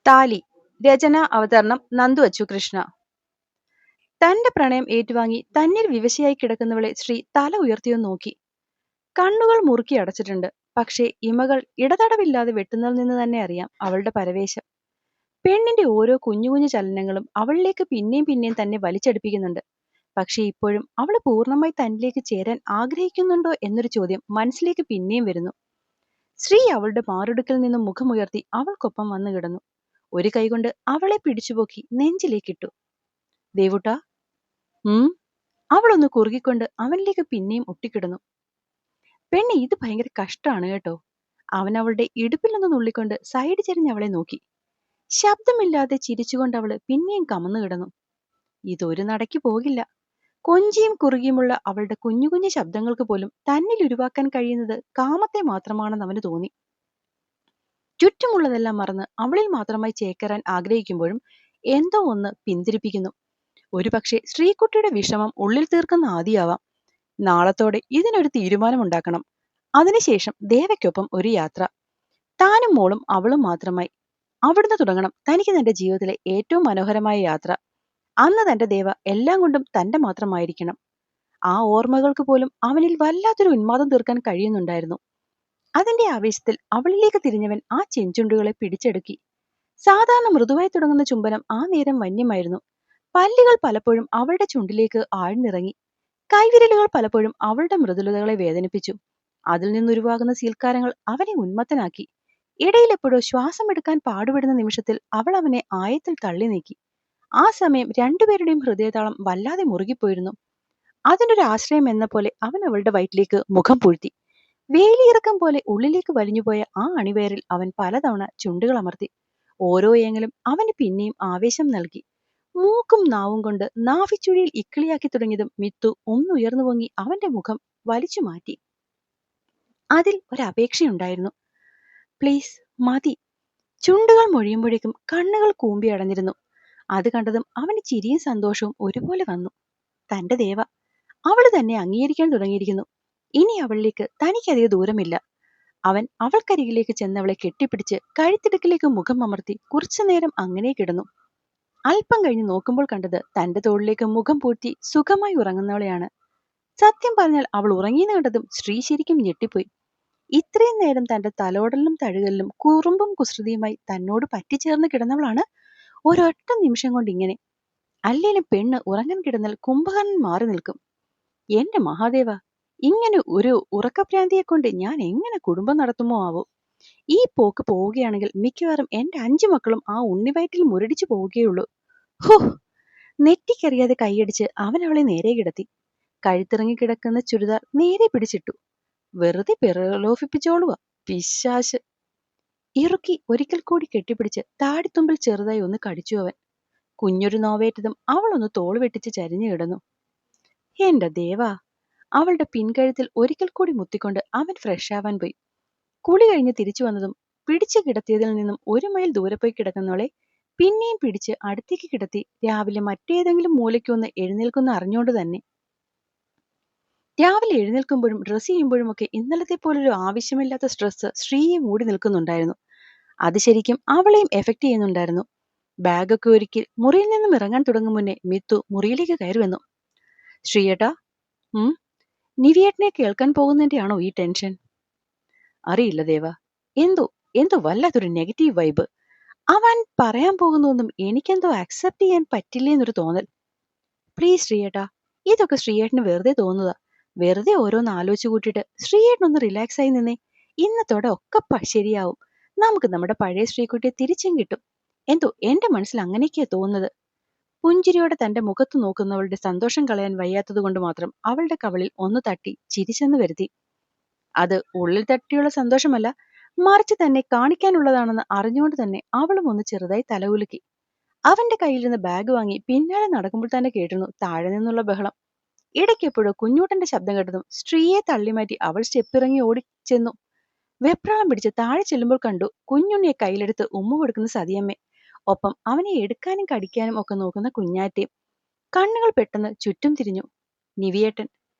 താലി. രചന അവതരണം നന്ദു അച്ചുകൃഷ്ണ. തന്റെ പ്രണയം ഏറ്റുവാങ്ങി തന്നിൽ വിവശയായി കിടക്കുന്നവളെ ശ്രീ തല ഉയർത്തിയൊന്ന് നോക്കി. കണ്ണുകൾ മുറുക്കി അടച്ചിട്ടുണ്ട്. പക്ഷേ ഇമകൾ ഇടതടവില്ലാതെ വെട്ടുന്നതിൽ നിന്ന് തന്നെ അറിയാം അവളുടെ പരവേശം. പെണ്ണിന്റെ ഓരോ കുഞ്ഞു കുഞ്ഞു ചലനങ്ങളും അവളിലേക്ക് പിന്നെയും പിന്നെയും തന്നെ വലിച്ചടുപ്പിക്കുന്നുണ്ട്. പക്ഷേ ഇപ്പോഴും അവള് പൂർണ്ണമായി തന്നിലേക്ക് ചേരാൻ ആഗ്രഹിക്കുന്നുണ്ടോ എന്നൊരു ചോദ്യം മനസ്സിലേക്ക് പിന്നെയും വരുന്നു. ശ്രീ അവളുടെ മാറുടുക്കിൽ നിന്നും മുഖമുയർത്തി അവൾക്കൊപ്പം വന്നു കിടന്നു. ഒരു കൈകൊണ്ട് അവളെ പിടിച്ചുപോക്കി നെഞ്ചിലേക്കിട്ടു. ദേവുട്ടാ. അവളൊന്ന് കുറുകിക്കൊണ്ട് അവനിലേക്ക് പിന്നെയും ഒട്ടിക്കിടന്നു. പെണ്ണെ, ഇത് ഭയങ്കര കഷ്ടാണ് കേട്ടോ. അവൻ അവളുടെ ഇടുപ്പിലൊന്ന് നുള്ളിക്കൊണ്ട് സൈഡ് ചെരിഞ്ഞ് അവളെ നോക്കി. ശബ്ദമില്ലാതെ ചിരിച്ചുകൊണ്ട് അവള് പിന്നെയും കമന്നു കിടന്നു. ഇതൊരു നടക്ക് പോകില്ല. കൊഞ്ചിയും കുറുകിയുമുള്ള അവളുടെ കുഞ്ഞു കുഞ്ഞു ശബ്ദങ്ങൾക്ക് പോലും തന്നിൽ ഉരുവാക്കാൻ കഴിയുന്നത് കാമത്തെ മാത്രമാണെന്ന് അവന് തോന്നി. ചുറ്റുമുള്ളതെല്ലാം മറന്ന് അവളിൽ മാത്രമായി ചേക്കേറാൻ ആഗ്രഹിക്കുമ്പോഴും എന്തോ ഒന്ന് പിന്തിരിപ്പിക്കുന്നു. ഒരുപക്ഷെ ശ്രീകുട്ടിയുടെ വിഷമം ഉള്ളിൽ തീർക്കുന്ന ആദിയാവാം. നാളത്തോടെ ഇതിനൊരു തീരുമാനമുണ്ടാക്കണം. അതിനുശേഷം ദേവയ്ക്കൊപ്പം ഒരു യാത്ര. താനും മോളും അവളും മാത്രമായി. അവിടുന്ന് തുടങ്ങണം തനിക്ക് തന്റെ ജീവിതത്തിലെ ഏറ്റവും മനോഹരമായ യാത്ര. അന്ന് തന്റെ ദേവ എല്ലാം കൊണ്ടും തന്റെ മാത്രമായിരിക്കണം. ആ ഓർമ്മകൾക്ക് പോലും അവനിൽ വല്ലാത്തൊരു ഉന്മാദം തീർക്കാൻ കഴിയുന്നുണ്ടായിരുന്നു. അതിന്റെ ആവേശത്തിൽ അവളിലേക്ക് തിരിഞ്ഞവൻ ആ ചെഞ്ചുണ്ടുകളെ പിടിച്ചെടുക്കി. സാധാരണ മൃദുവായി തുടങ്ങുന്ന ചുംബനം ആ നേരം വന്യമായിരുന്നു. പല്ലുകൾ പലപ്പോഴും അവളുടെ ചുണ്ടിലേക്ക് ആഴ്ന്നിറങ്ങി. കൈവിരലുകൾ പലപ്പോഴും അവളുടെ മൃദുലതകളെ വേദനിപ്പിച്ചു. അതിൽ നിന്നുരുവാകുന്ന സീൽക്കാരങ്ങൾ അവനെ ഉന്മത്തനാക്കി. ഇടയിലെപ്പോഴോ ശ്വാസമെടുക്കാൻ പാടുപെടുന്ന നിമിഷത്തിൽ അവൾ അവനെ ആയത്തിൽ തള്ളി നീക്കി. ആ സമയം രണ്ടുപേരുടെയും ഹൃദയതാളം വല്ലാതെ മുറുകിപ്പോയിരുന്നു. അതിനൊരു ആശ്രയം എന്ന പോലെ അവൻ അവളുടെ വയറ്റിലേക്ക് മുഖം പൂഴ്ത്തി. വേലിയിറക്കം പോലെ ഉള്ളിലേക്ക് വലിഞ്ഞുപോയ ആ അണിവയറിൽ അവൻ പലതവണ ചുണ്ടുകൾ അമർത്തി. ഓരോ ഏങ്ങലും അവന് പിന്നെയും ആവേശം നൽകി. മൂക്കും നാവും കൊണ്ട് നാഭിച്ചുഴിയിൽ ഇക്കിളിയാക്കി തുടങ്ങിയതും മിത്തു ഒന്നുയർന്നു പൊങ്ങി അവന്റെ മുഖം വലിച്ചു മാറ്റി. അതിൽ ഒരപേക്ഷയുണ്ടായിരുന്നു. പ്ലീസ്, മതി. ചുണ്ടുകൾ മൊഴിയുമ്പോഴേക്കും കണ്ണുകൾ കൂമ്പി അടഞ്ഞിരുന്നു. അത് കണ്ടതും അവന് ചിരിയും സന്തോഷവും ഒരുപോലെ വന്നു. തന്റെ ദേവ, അവള് തന്നെ അംഗീകരിക്കാൻ തുടങ്ങിയിരിക്കുന്നു. ഇനി അവളിലേക്ക് തനിക്കധികം ദൂരമില്ല. അവൻ അവൾക്കരികിലേക്ക് ചെന്നവളെ കെട്ടിപ്പിടിച്ച് കഴുത്തിടുക്കിലേക്ക് മുഖം അമർത്തി കുറച്ചുനേരം അങ്ങനെ കിടന്നു. അല്പം കഴിഞ്ഞ് നോക്കുമ്പോൾ കണ്ടത് തന്റെ തോളിലേക്ക് മുഖം പൂഴ്ത്തി സുഖമായി ഉറങ്ങുന്നവളെയാണ്. സത്യം പറഞ്ഞാൽ അവൾ ഉറങ്ങിയെന്ന് കണ്ടതും ശ്രീ ശരിക്കും ഞെട്ടിപ്പോയി. ഇത്രയും നേരം തന്റെ തലോടലിലും തഴുകലിലും കുറുമ്പും കുസൃതിയുമായി തന്നോട് പറ്റിച്ചേർന്ന് കിടന്നവളാണ് ഒരൊറ്റ നിമിഷം കൊണ്ട് ഇങ്ങനെ. അല്ലേലും പെണ്ണ് ഉറങ്ങാൻ കിടന്നാൽ കുംഭകർണൻ മാറി നിൽക്കും. എന്റെ മഹാദേവ, ഇങ്ങനെ ഒരു ഉറക്കഭ്രാന്തിയെ കൊണ്ട് ഞാൻ എങ്ങനെ കുടുംബം നടത്തുമോ ആവോ. ഈ പോക്ക് പോവുകയാണെങ്കിൽ മിക്കവാറും എന്റെ 5 മക്കളും ആ ഉണ്ണിവയറ്റിൽ മുരടിച്ചു പോവുകയുള്ളൂ. ഹോ. നെറ്റിക്കറിയാതെ കൈയടിച്ച് അവൻ അവളെ നേരെ കിടത്തി. കഴുത്തിറങ്ങി കിടക്കുന്ന ചുരിദാർ നേരെ പിടിച്ചിട്ടു. വെറുതെ പിറലോഭിപ്പിച്ചോളുക പിശാശ്. ഇറുക്കി ഒരിക്കൽ കൂടി കെട്ടിപ്പിടിച്ച് താടിത്തുമ്പിൽ ചെറുതായി ഒന്ന് കടിച്ചു അവൻ. കുഞ്ഞൊരു നോവേറ്റതും അവൾ ഒന്ന് തോൾ വെട്ടിച്ച് ചരിഞ്ഞു കിടന്നു. എന്റെ ദേവാ. അവളുടെ പിൻകഴുത്തിൽ ഒരിക്കൽ കൂടി മുത്തിക്കൊണ്ട് അവൻ ഫ്രഷ് ആവാൻ പോയി. കുളി കഴിഞ്ഞ് തിരിച്ചു വന്നതും പിടിച്ചു കിടത്തിയതിൽ നിന്നും 1 മൈൽ ദൂരെ പോയി കിടക്കുന്നവളെ പിന്നെയും പിടിച്ച് അടുത്തേക്ക് കിടത്തി രാവിലെ മറ്റേതെങ്കിലും മൂലയ്ക്കൊന്ന് എഴുന്നേൽക്കുന്ന അറിഞ്ഞുകൊണ്ട് തന്നെ. രാവിലെ എഴുന്നേൽക്കുമ്പോഴും ഡ്രസ് ചെയ്യുമ്പോഴും ഒക്കെ ഇന്നലത്തെ പോലൊരു ആവശ്യമില്ലാത്ത സ്ട്രെസ് ശ്രീയെ മൂടി നിൽക്കുന്നുണ്ടായിരുന്നു. അത് ശരിക്കും അവളെയും എഫക്ട് ചെയ്യുന്നുണ്ടായിരുന്നു. ബാഗൊക്കെ ഒരുക്കി മുറിയിൽ നിന്നും ഇറങ്ങാൻ തുടങ്ങും മുന്നേ മിത്തു മുറിയിലേക്ക് കയറി വന്നു. ശ്രീയേട്ടാ. നിവിയേട്ടനെ കേൾക്കാൻ പോകുന്നതിന്റെയാണോ ഈ ടെൻഷൻ? അറിയില്ല ദേവ. എന്തോ എന്തോ വല്ലാത്തൊരു നെഗറ്റീവ് വൈബ്. അവൻ പറയാൻ പോകുന്നതൊന്നും എനിക്കെന്തോ അക്സെപ്റ്റ് ചെയ്യാൻ പറ്റില്ലേ എന്നൊരു തോന്നൽ. പ്ലീസ് ശ്രീയേട്ടാ, ഇതൊക്കെ ശ്രീയേട്ടന് വെറുതെ തോന്നുക. വെറുതെ ഓരോന്ന് ആലോചിച്ചു കൂട്ടിയിട്ട് ശ്രീയേട്ടനൊന്ന് റിലാക്സ് ആയി നിന്നേ. ഇന്നത്തോടെ ഒക്കെ ശരിയാവും. നമുക്ക് നമ്മുടെ പഴയ ശ്രീകുട്ടിയെ തിരിച്ചും കിട്ടും. എന്തോ എന്റെ മനസ്സിൽ അങ്ങനെയൊക്കെയാ തോന്നുന്നത്. പുഞ്ചിരിയോടെ തന്റെ മുഖത്ത് നോക്കുന്നവളുടെ സന്തോഷം കളയാൻ വയ്യാത്തത് കൊണ്ട് മാത്രം അവളുടെ കവളിൽ ഒന്ന് തട്ടി ചിരിച്ചെന്ന് വരുത്തി. അത് ഉള്ളിൽ തട്ടിയുള്ള സന്തോഷമല്ല, മറിച്ച് തന്നെ കാണിക്കാനുള്ളതാണെന്ന് അറിഞ്ഞുകൊണ്ട് തന്നെ അവളും ഒന്ന് ചെറുതായി തലകുലുക്കി. അവന്റെ കയ്യിലിരുന്ന് ബാഗ് വാങ്ങി പിന്നാലെ നടക്കുമ്പോൾ തന്നെ കേട്ടിരുന്നു താഴെ നിന്നുള്ള ബഹളം. ഇടയ്ക്കെപ്പോഴോ കുഞ്ഞൂട്ടന്റെ ശബ്ദം കേട്ടതും സ്ത്രീയെ തള്ളിമാറ്റി അവൾ സ്റ്റെപ്പിറങ്ങി ഓടിച്ചെന്നു. വെപ്രാളം പിടിച്ച് താഴെ ചെല്ലുമ്പോൾ കണ്ടു കുഞ്ഞുണ്ണിയെ കയ്യിലെടുത്ത് ഉമ്മ കൊടുക്കുന്ന സതിയമ്മേ. ഒപ്പം അവനെ എടുക്കാനും കടിക്കാനും ഒക്കെ നോക്കുന്ന കുഞ്ഞാറ്റയും. കണ്ണുകൾ പെട്ടെന്ന് ചുറ്റും തിരിഞ്ഞു. നിവിയേട്ടൻ.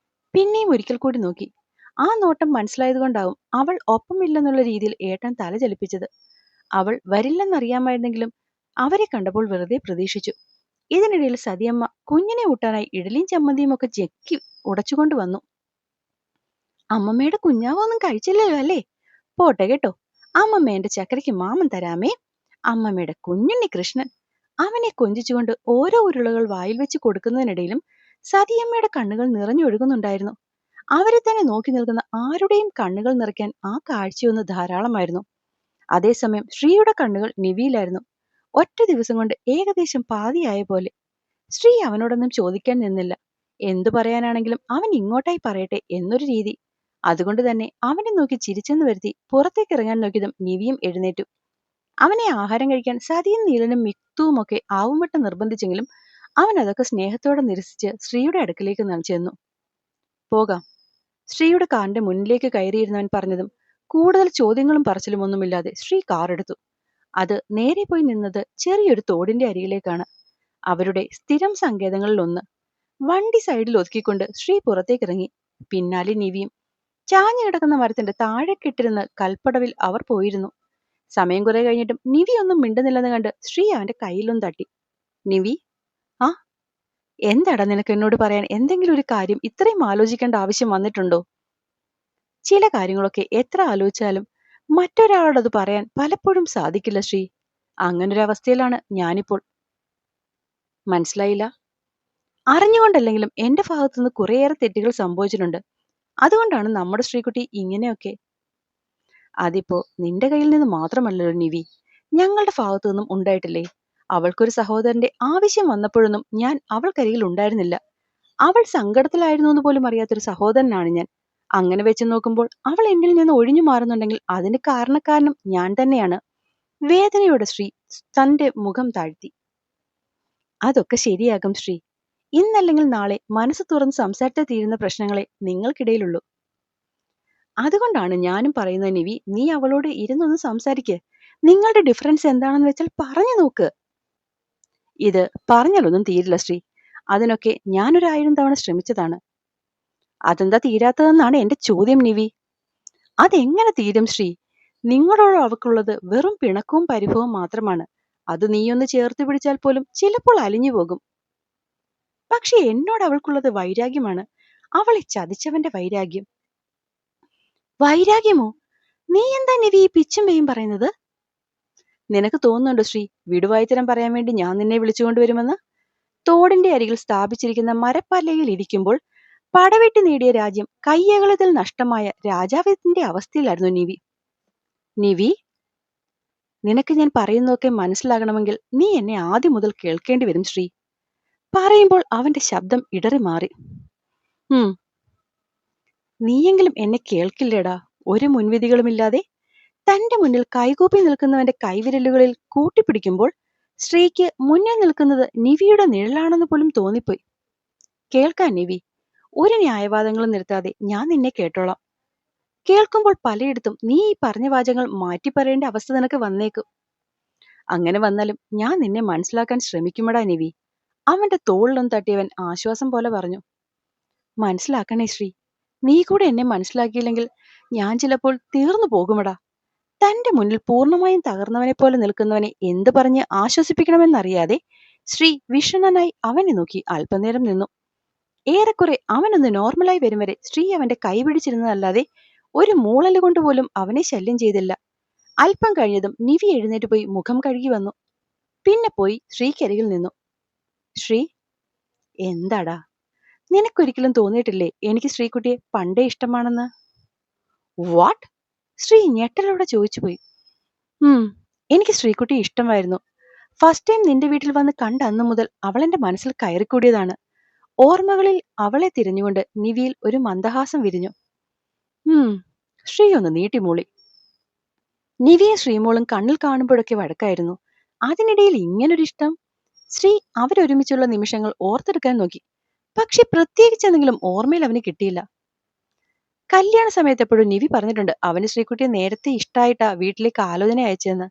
പിന്നെയും ഒരിക്കൽ കൂടി നോക്കി. ആ നോട്ടം മനസ്സിലായതുകൊണ്ടാവും അവൾ ഒപ്പമില്ലെന്നുള്ള രീതിയിൽ ഏട്ടൻ തല ചലിപ്പിച്ചത്. അവൾ വരില്ലെന്നറിയാമായിരുന്നെങ്കിലും അവരെ കണ്ടപ്പോൾ വെറുതെ പ്രതീക്ഷിച്ചു. ഇതിനിടയിൽ സതിയമ്മ കുഞ്ഞിനെ ഊട്ടാനായി ഇഡലിയും ചമ്മന്തിയും ഒക്കെ ചെക്കി ഉടച്ചുകൊണ്ട് വന്നു. അമ്മമ്മയുടെ കുഞ്ഞാവൊന്നും കഴിച്ചില്ലല്ലോ അല്ലേ? പോട്ടെ കേട്ടോ. അമ്മമ്മ എന്റെ ചക്കരയ്ക്ക് മാമൻ തരാമേ. അമ്മമ്മയുടെ കുഞ്ഞുണ്ണി കൃഷ്ണൻ. അവനെ കൊഞ്ചിച്ചുകൊണ്ട് ഓരോ ഉരുളകൾ വായിൽ വെച്ച് കൊടുക്കുന്നതിനിടയിലും സതിയമ്മയുടെ കണ്ണുകൾ നിറഞ്ഞൊഴുകുന്നുണ്ടായിരുന്നു. അവരെ തന്നെ നോക്കി നിൽക്കുന്ന ആരുടെയും കണ്ണുകൾ നിറയ്ക്കാൻ ആ കാഴ്ചയൊന്ന് ധാരാളമായിരുന്നു. അതേസമയം ശ്രീയുടെ കണ്ണുകൾ നിവിയിലായിരുന്നു. ഒറ്റ ദിവസം കൊണ്ട് ഏകദേശം പാതിയായ പോലെ. ശ്രീ അവനോടൊന്നും ചോദിക്കാൻ നിന്നില്ല. എന്തു പറയാനാണെങ്കിലും അവൻ ഇങ്ങോട്ടായി പറയട്ടെ എന്നൊരു രീതി. അതുകൊണ്ട് തന്നെ അവനെ നോക്കി ചിരിച്ചെന്ന് വരുത്തി പുറത്തേക്ക് ഇറങ്ങാൻ നോക്കിയതും നിവിയും എഴുന്നേറ്റു. അവനെ ആഹാരം കഴിക്കാൻ സതിയും നീലനും മിത്തുവും ഒക്കെ ആവുംവട്ടം നിർബന്ധിച്ചെങ്കിലും അവൻ അതൊക്കെ സ്നേഹത്തോടെ നിരസിച്ച് ശ്രീയുടെ അടുക്കലേക്ക് ചെന്നു. പോകാം. ശ്രീയുടെ കാറിന്റെ മുന്നിലേക്ക് കയറിയിരുന്നവൻ പറഞ്ഞതും കൂടുതൽ ചോദ്യങ്ങളും പറച്ചിലും ഒന്നുമില്ലാതെ ശ്രീ കാറെടുത്തു. അത് നേരെ പോയി നിന്നത് ചെറിയൊരു തോടിന്റെ അരികിലേക്കാണ്. അവരുടെ സ്ഥിരം സങ്കേതങ്ങളിൽ ഒന്ന്. വണ്ടി സൈഡിൽ ഒതുക്കിക്കൊണ്ട് ശ്രീ പുറത്തേക്കിറങ്ങി. പിന്നാലെ നിവിയും. ചാഞ്ഞു കിടക്കുന്ന മരത്തിന്റെ താഴെ കെട്ടിരുന്ന് കൽപ്പടവിൽ അവർ പോയിരുന്നു. സമയം കുറെ കഴിഞ്ഞിട്ടും നിവി ഒന്നും മിണ്ടുന്നില്ലെന്ന് കണ്ട് ശ്രീ അവന്റെ കയ്യിലൊന്ന് തട്ടി. നിവി, ആ എന്താടാ നിനക്ക് എന്നോട് പറയാൻ എന്തെങ്കിലും ഒരു കാര്യം ഇത്രയും ആലോചിക്കേണ്ട ആവശ്യം വന്നിട്ടുണ്ടോ? ചില കാര്യങ്ങളൊക്കെ എത്ര ആലോചിച്ചാലും മറ്റൊരാളോടത് പറയാൻ പലപ്പോഴും സാധിക്കില്ല ശ്രീ. അങ്ങനൊരവസ്ഥയിലാണ് ഞാനിപ്പോൾ. മനസ്സിലായില്ല? അറിഞ്ഞുകൊണ്ടല്ലെങ്കിലും എന്റെ ഭാഗത്തുനിന്ന് കുറേയേറെ തെറ്റുകൾ സംഭവിച്ചിട്ടുണ്ട്. അതുകൊണ്ടാണ് നമ്മുടെ ശ്രീകുട്ടി ഇങ്ങനെയൊക്കെ. അതിപ്പോ നിന്റെ കയ്യിൽ നിന്ന് മാത്രമല്ലല്ലോ നിവി, ഞങ്ങളുടെ ഭാഗത്തു നിന്നും ഉണ്ടായിട്ടില്ലേ? അവൾക്കൊരു സഹോദരന്റെ ആവശ്യം വന്നപ്പോഴൊന്നും ഞാൻ അവൾക്കരികിൽ ഉണ്ടായിരുന്നില്ല. അവൾ സങ്കടത്തിലായിരുന്നു എന്ന് പോലും അറിയാത്തൊരു സഹോദരനാണ് ഞാൻ. അങ്ങനെ വെച്ച് നോക്കുമ്പോൾ അവൾ എന്നിൽ നിന്ന് ഒഴിഞ്ഞു മാറുന്നുണ്ടെങ്കിൽ അതിന് കാരണക്കാരനും ഞാൻ തന്നെയാണ്. വേദനയോടെ ശ്രീ തന്റെ മുഖം താഴ്ത്തി. അതൊക്കെ ശരിയാകും ശ്രീ. ഇന്നല്ലെങ്കിൽ നാളെ മനസ്സ് തുറന്ന് സംസാരിച്ചാൽ തീരുന്ന പ്രശ്നങ്ങളെ നിങ്ങൾക്കിടയിലുള്ളൂ. അതുകൊണ്ടാണ് ഞാനും പറയുന്നത് നിവി, നീ അവളോട് ഇരുന്നൊന്ന് സംസാരിക്ക്. നിങ്ങളുടെ ഡിഫറൻസ് എന്താണെന്ന് വെച്ചാൽ പറഞ്ഞു നോക്ക്. ഇത് പറഞ്ഞാലൊന്നും തീരില്ല ശ്രീ. അതിനൊക്കെ ഞാനൊരായിരം തവണ ശ്രമിച്ചതാണ്. അതെന്താ തീരാത്തതെന്നാണ് എന്റെ ചോദ്യം നിവി. അതെങ്ങനെ തീരും ശ്രീ? നിങ്ങളോട് അവൾക്കുള്ളത് വെറും പിണക്കവും പരിഭവവും മാത്രമാണ്. അത് നീയൊന്ന് ചേർത്ത് പിടിച്ചാൽ പോലും ചിലപ്പോൾ അലിഞ്ഞു പോകും. പക്ഷെ എന്നോട് അവൾക്കുള്ളത് വൈരാഗ്യമാണ്. അവളെ ചതിച്ചവന്റെ വൈരാഗ്യം. വൈരാഗ്യമോ? നീ എന്താ നിവി ഈ പിച്ചും പേയും പറയുന്നത്? നിനക്ക് തോന്നുന്നുണ്ടോ ശ്രീ വിടുവായിത്തരം പറയാൻ വേണ്ടി ഞാൻ നിന്നെ വിളിച്ചുകൊണ്ടുവരുമെന്ന്? തോടിന്റെ അരികിൽ സ്ഥാപിച്ചിരിക്കുന്ന മരപ്പലയിൽ ഇരിക്കുമ്പോൾ പടവെട്ടി നേടിയ രാജ്യം കയ്യകളിൽ നഷ്ടമായ രാജാവിന്റെ അവസ്ഥയിലായിരുന്നു നിവി. നിവി, നിനക്ക് ഞാൻ പറയുന്നതൊക്കെ മനസ്സിലാകണമെങ്കിൽ നീ എന്നെ ആദ്യം മുതൽ കേൾക്കേണ്ടി വരും ശ്രീ. പറയുമ്പോൾ അവന്റെ ശബ്ദം ഇടറി മാറി. നീയെങ്കിലും എന്നെ കേൾക്കില്ലേടാ? ഒരു മുൻവിധികളുമില്ലാതെ തന്റെ മുന്നിൽ കൈകൂപ്പി നിൽക്കുന്നവന്റെ കൈവിരലുകളിൽ കൂട്ടിപ്പിടിക്കുമ്പോൾ ശ്രീക്ക് മുന്നിൽ നിൽക്കുന്നത് നിവിയുടെ നിഴലാണെന്ന് പോലും തോന്നിപ്പോയി. കേൾക്കാൻ നിവി, ഒരു ന്യായവാദങ്ങളും നിർത്താതെ ഞാൻ നിന്നെ കേട്ടോളാം. കേൾക്കുമ്പോൾ പലയിടത്തും നീ ഈ പറഞ്ഞ വാചകങ്ങൾ മാറ്റി പറയേണ്ട അവസ്ഥ നിനക്ക് വന്നേക്കും. അങ്ങനെ വന്നാലും ഞാൻ നിന്നെ മനസ്സിലാക്കാൻ ശ്രമിക്കുമടാ നിവി. അവന്റെ തോളിലൊന്ന് തട്ടിയവൻ ആശ്വാസം പോലെ പറഞ്ഞു. മനസ്സിലാക്കണേ ശ്രീ. നീ കൂടെ എന്നെ മനസ്സിലാക്കിയില്ലെങ്കിൽ ഞാൻ ചിലപ്പോൾ തീർന്നു പോകുമടാ. തന്റെ മുന്നിൽ പൂർണ്ണമായും തകർന്നവനെ പോലെ നിൽക്കുന്നവനെ എന്ത് പറഞ്ഞ് ആശ്വസിപ്പിക്കണമെന്നറിയാതെ ശ്രീ വിഷണ്ണനായി അവനെ നോക്കി അല്പനേരം നിന്നു. ഏറെക്കുറെ അവനൊന്ന് നോർമലായി വരും വരെ ശ്രീ അവന്റെ കൈ പിടിച്ചിരുന്നതല്ലാതെ ഒരു മൂളല് കൊണ്ടുപോലും അവനെ ശല്യം ചെയ്തില്ല. അല്പം കഴിഞ്ഞതും നിവി എഴുന്നേറ്റ് പോയി മുഖം കഴുകി വന്നു. പിന്നെ പോയി ശ്രീക്കരികിൽ നിന്നു. ശ്രീ, എന്താടാ, നിനക്കൊരിക്കലും തോന്നിയിട്ടില്ലേ എനിക്ക് ശ്രീകുട്ടിയെ പണ്ടേ ഇഷ്ടമാണെന്ന്? വാട്ട്? ശ്രീ ഞെട്ടലോടെ ചോദിച്ചുപോയി. എനിക്ക് ശ്രീകുട്ടിയെ ഇഷ്ടമായിരുന്നു. ഫസ്റ്റ് ടൈം നിന്റെ വീട്ടിൽ വന്ന് കണ്ട അന്നു മുതൽ അവൾ എന്റെ മനസ്സിൽ കയറിക്കൂടിയതാണ്. ഓർമ്മകളിൽ അവളെ തിരഞ്ഞുകൊണ്ട് നിവിയിൽ ഒരു മന്ദഹാസം വിരിഞ്ഞു. ശ്രീ ഒന്ന് നീട്ടിമൂളി. നിവിയെ ശ്രീമോളും കണ്ണിൽ കാണുമ്പോഴൊക്കെ വഴക്കായിരുന്നു. അതിനിടയിൽ ഇങ്ങനൊരിഷ്ടം? ശ്രീ അവരൊരുമിച്ചുള്ള നിമിഷങ്ങൾ ഓർത്തെടുക്കാൻ നോക്കി. പക്ഷെ പ്രത്യേകിച്ച് എന്തെങ്കിലും ഓർമ്മയിൽ അവന് കിട്ടിയില്ല. കല്യാണ സമയത്ത് എപ്പോഴും നിവി പറഞ്ഞിട്ടുണ്ട് അവന് ശ്രീകുട്ടിയെ നേരത്തെ ഇഷ്ടായിട്ടാ വീട്ടിലേക്ക് ആലോചന അയച്ചെന്ന്.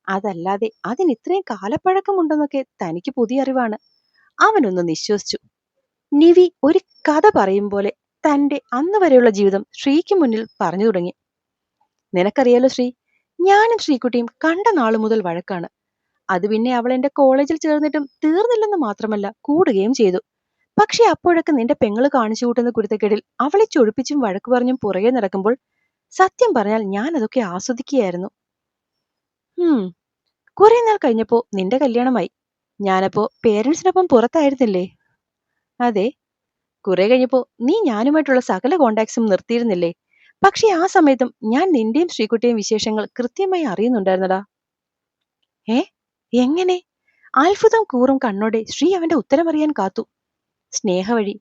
അതല്ലാതെ അതിന് ഇത്രയും കാലപ്പഴക്കമുണ്ടെന്നൊക്കെ തനിക്ക് പുതിയ അറിവാണ്. അവനൊന്ന് നിശ്വസിച്ചു. നിവി ഒരു കഥ പറയും പോലെ തന്റെ അന്ന് വരെയുള്ള ജീവിതം ശ്രീക്ക് മുന്നിൽ പറഞ്ഞു തുടങ്ങി. നിനക്കറിയാലോ ശ്രീ, ഞാനും ശ്രീകുട്ടിയും കണ്ട നാളു മുതൽ വഴക്കാണ്. അത് പിന്നെ അവൾ എന്റെ കോളേജിൽ ചേർന്നിട്ടും തീർന്നില്ലെന്ന് മാത്രമല്ല കൂടുകയും ചെയ്തു. പക്ഷെ അപ്പോഴൊക്കെ നിന്റെ പെങ്ങള് കാണിച്ചു കൂട്ടുന്ന കുരുത്തക്കേടിൽ അവളെ ചൊടിപ്പിച്ചും വഴക്കു പറഞ്ഞും പുറകെ നടക്കുമ്പോൾ സത്യം പറഞ്ഞാൽ ഞാൻ അതൊക്കെ ആസ്വദിക്കുകയായിരുന്നു. ഉം കുറെ നാൾ കഴിഞ്ഞപ്പോ നിന്റെ കല്യാണമായി. ഞാനപ്പോ പേരൻസിനൊപ്പം പുറത്തായിരുന്നില്ലേ? അതെ. കുറെ കഴിഞ്ഞപ്പോ നീ ഞാനുമായിട്ടുള്ള സകല കോണ്ടാക്ട്സും നിർത്തിയിരുന്നില്ലേ? പക്ഷെ ആ സമയത്തും ഞാൻ നിന്റെയും ശ്രീകുട്ടിയെയും വിശേഷങ്ങൾ കൃത്യമായി അറിയുന്നുണ്ടായിരുന്നടാ. ഏ എങ്ങനെ? അത്ഭുതം കൂറും കണ്ണോടെ ശ്രീ അവന്റെ ഉത്തരമറിയാൻ കാത്തു. സ്നേഹവഴി.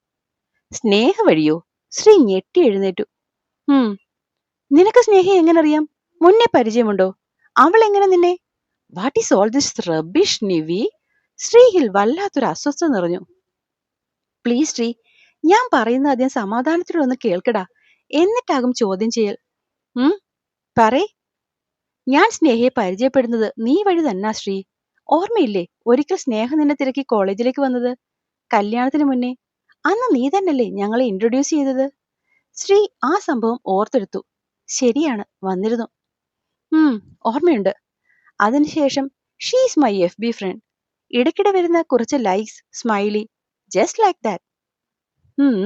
സ്നേഹവഴിയോ? ശ്രീ ഞെട്ടി എഴുന്നേറ്റു. ഉം നിനക്ക് സ്നേഹയെ എങ്ങനെ അറിയാം? മുന്നേ പരിചയമുണ്ടോ? അവൾ എങ്ങനെ നിന്നെ? What is all this rubbish Nivi? ശ്രീയിൽ വല്ലാത്തൊരു അസ്വസ്ഥത നിറഞ്ഞു. പ്ലീസ് ശ്രീ, ഞാൻ പറയുന്നത് ആദ്യം സമാധാനത്തോടെ ഒന്ന് കേൾക്കടാ, എന്നിട്ടാകും ചോദ്യം ചെയ്യൽ. ഉം പറയ്. ഞാൻ സ്നേഹയെ പരിചയപ്പെടുന്നത് നീ വഴി തന്നാ ശ്രീ. ഓർമ്മയില്ലേ ഒരിക്കൽ സ്നേഹ നിന്നെ തിരക്കി കോളേജിലേക്ക് വന്നത്? കല്യാണത്തിന് മുന്നേ. അന്ന് നീ തന്നല്ലേ ഞങ്ങളെ ഇൻട്രൊഡ്യൂസ് ചെയ്തത്? ശ്രീ ആ സംഭവം ഓർത്തെടുത്തു. ശരിയാണ്, വന്നിരുന്നു. ഉം ഓർമ്മയുണ്ട്. അതിനുശേഷം ഷീസ് മൈ FB ഫ്രണ്ട്. ഇടയ്ക്കിടെ വരുന്ന കുറച്ച് likes, smiley, just like that. ഉം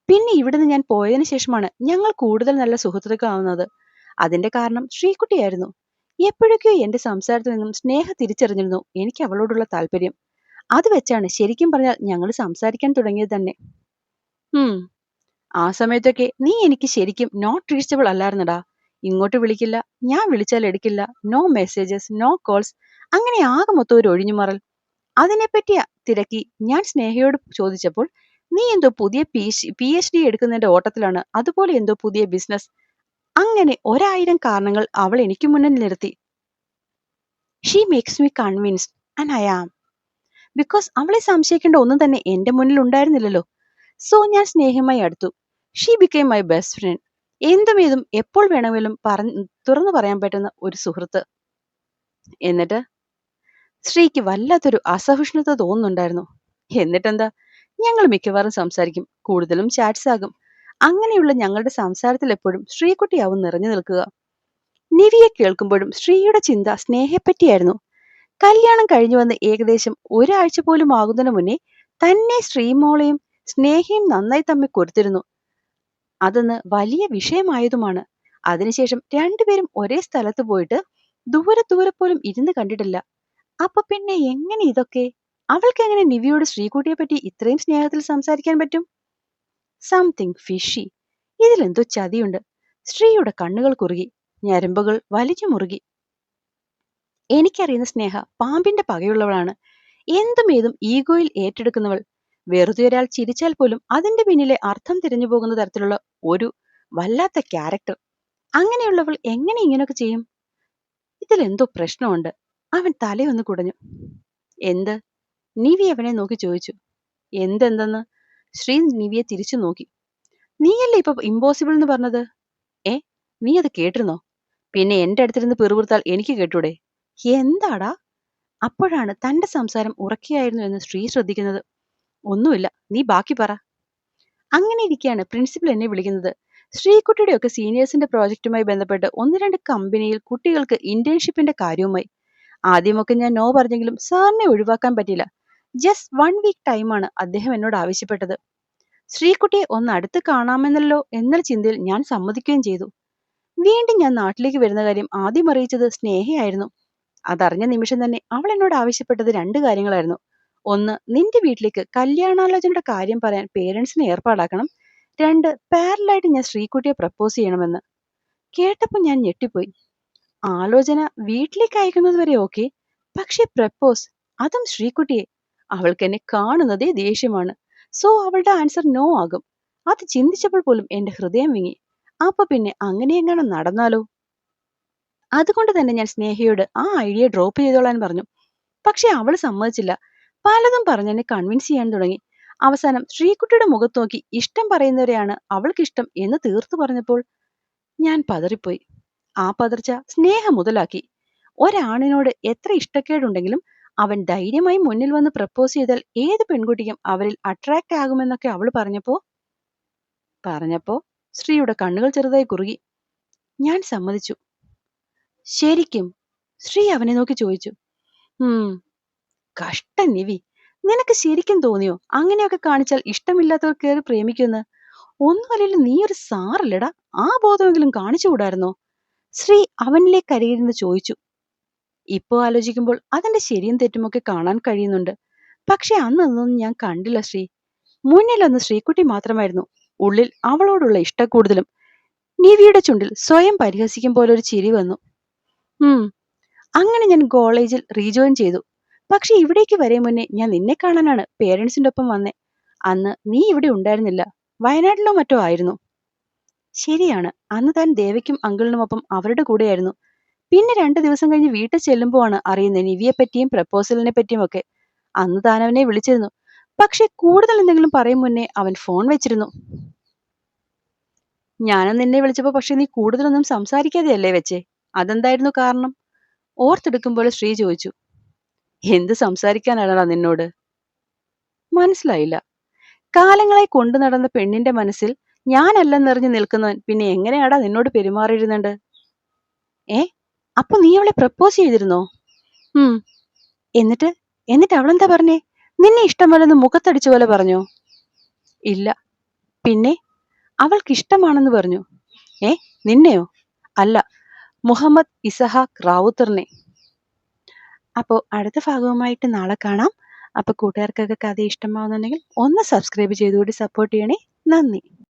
പിന്നെ ഇവിടുന്ന് ഞാൻ പോയതിനു ശേഷമാണ് ഞങ്ങൾ കൂടുതൽ നല്ല സുഹൃത്തുക്കളാവുന്നത്. അതിന്റെ കാരണം ശ്രീകുട്ടിയായിരുന്നു. എപ്പോഴൊക്കെയോ എന്റെ സംസാരത്തിൽ നിന്നും സ്നേഹ തിരിച്ചറിഞ്ഞിരുന്നു എനിക്ക് അവളോടുള്ള താല്പര്യം. അത് വെച്ചാണ് ശരിക്കും പറഞ്ഞാൽ ഞങ്ങൾ സംസാരിക്കാൻ തുടങ്ങിയത് തന്നെ. ഉം ആ സമയത്തൊക്കെ നീ എനിക്ക് ശരിക്കും നോട്ട് റീച്ചബിൾ അല്ലായിരുന്നടാ. ഇങ്ങോട്ട് വിളിക്കില്ല, ഞാൻ വിളിച്ചാൽ എടുക്കില്ല, നോ മെസ്സേജസ്, നോ കോൾസ്, അങ്ങനെ ആകെ മൊത്തം ഒരു ഒഴിഞ്ഞുമാറൽ. അതിനെപ്പറ്റിയാ തിരക്കി ഞാൻ സ്നേഹയോട് ചോദിച്ചപ്പോൾ നീ എന്തോ പുതിയ PhD എടുക്കുന്നതിന്റെ ഓട്ടത്തിലാണ്, അതുപോലെ എന്തോ പുതിയ ബിസിനസ്, അങ്ങനെ 1000 കാരണങ്ങൾ അവൾ എനിക്ക് മുന്നിൽ നിർത്തി. She makes me convinced and I am. Because അവളെ സംശയിക്കേണ്ട ഒന്നും തന്നെ എന്റെ മുന്നിൽ ഉണ്ടായിരുന്നില്ലല്ലോ. സോ ഞാൻ സ്നേഹമായി അടുത്തു. She became my best friend. എന്തും ഏതും എപ്പോൾ വേണമെങ്കിലും തുറന്നു പറയാൻ പറ്റുന്ന ഒരു സുഹൃത്ത്. എന്നിട്ട് ശ്രീക്ക് വല്ലാത്തൊരു അസഹിഷ്ണുത തോന്നുന്നുണ്ടായിരുന്നു. എന്നിട്ടെന്താ, ഞങ്ങൾ മിക്കവാറും സംസാരിക്കും, കൂടുതലും ചാറ്റ്സ് ആകും. അങ്ങനെയുള്ള ഞങ്ങളുടെ സംസാരത്തിൽ എപ്പോഴും ശ്രീകുട്ടിയാവും നിറഞ്ഞു നിൽക്കുക. നിവിയെ കേൾക്കുമ്പോഴും ശ്രീയുടെ ചിന്ത സ്നേഹയെപ്പറ്റിയായിരുന്നു. കല്യാണം കഴിഞ്ഞു വന്ന് ഏകദേശം ഒരാഴ്ച പോലും ആകുന്നതിന് മുന്നേ തന്നെ ശ്രീമോളെയും സ്നേഹയും നന്നായി തമ്മിൽ കൊടുത്തിരുന്നു. അതെന്ന് വലിയ വിഷയമായതുമാണ്. അതിനുശേഷം രണ്ടുപേരും ഒരേ സ്ഥലത്ത് പോയിട്ട് ദൂരെ ദൂരെ പോലും ഇരുന്ന് കണ്ടിട്ടില്ല. അപ്പൊ പിന്നെ എങ്ങനെ ഇതൊക്കെ? അവൾക്ക് എങ്ങനെ നിവിയോട് ശ്രീകുട്ടിയെ പറ്റി ഇത്രയും സ്നേഹത്തിൽ സംസാരിക്കാൻ പറ്റും? Something fishy. ഇതിലെന്തോ ചതിയുണ്ട്. ശ്രീയുടെ കണ്ണുകൾ കുറുകി, ഞരമ്പുകൾ വലിച്ചു മുറുകി. എനിക്കറിയുന്ന സ്നേഹ പാമ്പിന്റെ പകയുള്ളവളാണ്. എന്തും ഏതും ഈഗോയിൽ ഏറ്റെടുക്കുന്നവൾ. വെറുതെ ഒരാൾ ചിരിച്ചാൽ പോലും അതിന്റെ പിന്നിലെ അർത്ഥം തിരിഞ്ഞു പോകുന്ന തരത്തിലുള്ള ഒരു വല്ലാത്ത ക്യാരക്ടർ. അങ്ങനെയുള്ളവൾ എങ്ങനെ ഇങ്ങനൊക്കെ ചെയ്യും? ഇതിലെന്തോ പ്രശ്നമുണ്ട്. അവൻ തലയൊന്ന് കുടഞ്ഞു. എന്ത്? നിവി അവനെ നോക്കി ചോദിച്ചു. എന്തെന്തെന്ന്? ശ്രീ നിവിയെ തിരിച്ചു നോക്കി. നീയല്ലേ ഇപ്പൊ ഇമ്പോസിബിൾ എന്ന് പറഞ്ഞത്? ഏ നീ അത് കേട്ടിരുന്നോ? പിന്നെ എന്റെ അടുത്തിരുന്ന് പിറുപിറുത്താൽ എനിക്ക് കേട്ടൂടെ? എന്താടാ? അപ്പോഴാണ് തന്റെ സംസാരം ഉറക്കെയായിരുന്നു എന്ന് ശ്രീ ശ്രദ്ധിക്കുന്നത്. ഒന്നുമില്ല, നീ ബാക്കി പറ. അങ്ങനെ ഇരിക്കെയാണ് പ്രിൻസിപ്പൽ എന്നെ വിളിക്കുന്നത്. ശ്രീകുട്ടിയുടെ ഒക്കെ സീനിയേഴ്സിന്റെ പ്രോജക്റ്റുമായി ബന്ധപ്പെട്ട് ഒന്ന് രണ്ട് കമ്പനിയിൽ കുട്ടികൾക്ക് ഇന്റേൺഷിപ്പിന്റെ കാര്യവുമായി. ആദ്യമൊക്കെ ഞാൻ നോ പറഞ്ഞെങ്കിലും സാറിനെ ഒഴിവാക്കാൻ പറ്റില്ല. ജസ്റ്റ് 1 വീക്ക് ടൈമാണ് അദ്ദേഹം എന്നോട് ആവശ്യപ്പെട്ടത്. ശ്രീകുട്ടിയെ ഒന്ന് അടുത്ത് കാണാമെന്നല്ലോ എന്ന ചിന്തയിൽ ഞാൻ സമ്മതിക്കുകയും ചെയ്തു. വീണ്ടും ഞാൻ നാട്ടിലേക്ക് വരുന്ന കാര്യം ആദ്യം അറിയിച്ചത് സ്നേഹയായിരുന്നു. അതറിഞ്ഞ നിമിഷം തന്നെ അവൾ എന്നോട് ആവശ്യപ്പെട്ടത് 2 കാര്യങ്ങളായിരുന്നു. ഒന്ന്, നിന്റെ വീട്ടിലേക്ക് കല്യാണാലോചനയുടെ കാര്യം പറയാൻ പേരൻസിനെ ഏർപ്പാടാക്കണം. 2, പാരലായിട്ട് ഞാൻ ശ്രീകുട്ടിയെ പ്രപ്പോസ് ചെയ്യണമെന്ന്. കേട്ടപ്പോൾ ഞാൻ ഞെട്ടിപ്പോയി. ആലോചന വീട്ടിലേക്ക് അയക്കുന്നത് വരെ ഓക്കെ, പക്ഷെ പ്രപ്പോസ്, അതും ശ്രീകുട്ടിയെ. അവൾക്ക് എന്നെ കാണുന്നതേ ദേഷ്യമാണ്. സോ അവളുടെ ആൻസർ നോ ആകും. അത് ചിന്തിച്ചപ്പോൾ പോലും എന്റെ ഹൃദയം വിങ്ങി. അപ്പൊ പിന്നെ അങ്ങനെയെങ്ങനെ നടന്നാലോ? അതുകൊണ്ട് തന്നെ ഞാൻ സ്നേഹയോട് ആ ഐഡിയ ഡ്രോപ്പ് ചെയ്തോളാൻ പറഞ്ഞു. പക്ഷെ അവൾ സമ്മതിച്ചില്ല. പലതും പറഞ്ഞ് എന്നെ കൺവിൻസ് ചെയ്യാൻ തുടങ്ങി. അവസാനം ശ്രീകുട്ടിയുടെ മുഖത്ത് നോക്കി ഇഷ്ടം പറയുന്നവരെയാണ് അവൾക്കിഷ്ടം എന്ന് തീർത്തു പറഞ്ഞപ്പോൾ ഞാൻ പതറിപ്പോയി. ആ പതർച്ച സ്നേഹം മുതലാക്കി. ഒരാണിനോട് എത്ര ഇഷ്ടക്കേടുണ്ടെങ്കിലും അവൻ ധൈര്യമായി മുന്നിൽ വന്ന് പ്രപ്പോസ് ചെയ്താൽ ഏത് പെൺകുട്ടിക്കും അവരിൽ അട്രാക്ട് ആകുമെന്നൊക്കെ അവൾ പറഞ്ഞപ്പോ ശ്രീയുടെ കണ്ണുകൾ ചെറുതായി കുറുകി. ഞാൻ സമ്മതിച്ചു. ശരിക്കും? ശ്രീ അവനെ നോക്കി ചോദിച്ചു. ഉം കഷ്ടം നിവി. നിനക്ക് ശരിക്കും തോന്നിയോ അങ്ങനെയൊക്കെ കാണിച്ചാൽ ഇഷ്ടമില്ലാത്തവർ കയറി പ്രേമിക്കുമെന്ന്? ഒന്നുമല്ലെങ്കിലും നീ ഒരു സാറല്ലടാ. ആ ബോധമെങ്കിലും കാണിച്ചുകൂടായിരുന്നോ? ശ്രീ അവനിലേക്ക് അരികിരുന്ന് ചോദിച്ചു. ഇപ്പോ ആലോചിക്കുമ്പോൾ അതിന്റെ ശരിയും തെറ്റുമൊക്കെ കാണാൻ കഴിയുന്നുണ്ട്. പക്ഷെ അന്നൊന്നും ഞാൻ കണ്ടില്ല ശ്രീ. മുന്നിലൊന്ന് ശ്രീക്കുട്ടി മാത്രമായിരുന്നു. ഉള്ളിൽ അവളോടുള്ള ഇഷ്ടക്കൂടുതലും. നിവിയുടെ ചുണ്ടിൽ സ്വയം പരിഹസിക്കും പോലെ ഒരു ചിരി വന്നു. ഉം അങ്ങനെ ഞാൻ കോളേജിൽ റീജോയിൻ ചെയ്തു. പക്ഷെ ഇവിടേക്ക് വരെ മുന്നേ ഞാൻ നിന്നെ കാണാനാണ് പേരൻസിന്റെ ഒപ്പം വന്നേ. അന്ന് നീ ഇവിടെ ഉണ്ടായിരുന്നില്ല. വയനാട്ടിലോ മറ്റോ ആയിരുന്നു. ശരിയാണ്. അന്ന് താൻ ദേവയ്ക്കും അങ്കിളിനുമൊപ്പം അവരുടെ കൂടെയായിരുന്നു. പിന്നെ 2 ദിവസം കഴിഞ്ഞ് വീട്ടിൽ ചെല്ലുമ്പോ ആണ് അറിയുന്നത് നിവിയെ പറ്റിയും പ്രപ്പോസലിനെ പറ്റിയും ഒക്കെ. അന്ന് താൻ അവനെ വിളിച്ചിരുന്നു. പക്ഷെ കൂടുതൽ എന്തെങ്കിലും പറയും മുന്നേ അവൻ ഫോൺ വെച്ചിരുന്നു. ഞാനും നിന്നെ വിളിച്ചപ്പോ പക്ഷെ നീ കൂടുതലൊന്നും സംസാരിക്കാതെയല്ലേ വെച്ചേ? അതെന്തായിരുന്നു കാരണം? ഓർത്തെടുക്കുമ്പോൾ ശ്രീ ചോദിച്ചു. എന്ത് സംസാരിക്കാനാണടാ നിന്നോട്? മനസ്സിലായില്ല. കാലങ്ങളായി കൊണ്ടു നടന്ന പെണ്ണിന്റെ മനസ്സിൽ ഞാനല്ലെന്നറിഞ്ഞു നിൽക്കുന്നവൻ പിന്നെ എങ്ങനെയാടാ നിന്നോട് പെരുമാറിയിരുന്നത്? ഏ അപ്പൊ നീ അവളെ പ്രപ്പോസ് ചെയ്തിരുന്നോ? ഉം എന്നിട്ട് എന്നിട്ട് അവളെന്താ പറഞ്ഞേ? നിന്നെ ഇഷ്ടമല്ലെന്ന് മുഖത്തടിച്ച പോലെ പറഞ്ഞോ? ഇല്ല. പിന്നെ അവൾക്ക് ഇഷ്ടമാണെന്ന് പറഞ്ഞു. ഏ നിന്നെയോ? അല്ല, മുഹമ്മദ് ഇസഹാക്ക് റാവുത്തറിനെ. അപ്പോൾ അടുത്ത ഭാഗവുമായിട്ട് നാളെ കാണാം. അപ്പൊ കൂട്ടുകാർക്കൊക്കെ കഥ ഇഷ്ടമാവുന്നുണ്ടെങ്കിൽ ഒന്ന് സബ്സ്ക്രൈബ് ചെയ്തുകൂടി സപ്പോർട്ട് ചെയ്യണേ. നന്ദി.